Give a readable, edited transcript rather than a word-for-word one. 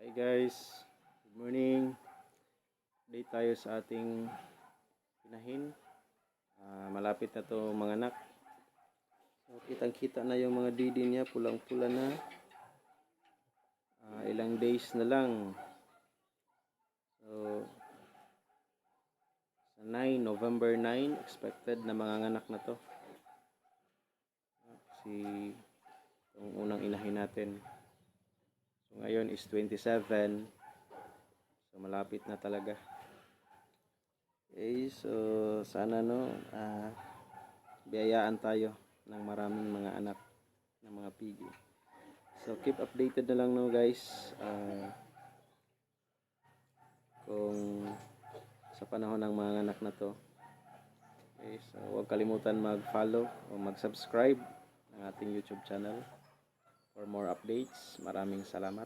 Hi guys, good morning. Update tayo sa ating pinahin. Malapit na to mga anak. So kitang kita na yung mga didi niya, pulang pula na. Ilang days na lang. So sa November 9 expected na mga anak na to. Si itong unang inahin natin. So ngayon is 27. So malapit na talaga. Okay, so sana biyayaan tayo ng maraming mga anak ng mga pigi. So keep updated na lang guys. Kung sa panahon ng mga anak na to. Okay, so huwag kalimutan mag-follow o mag-subscribe ng ating YouTube channel for more updates. Maraming salamat.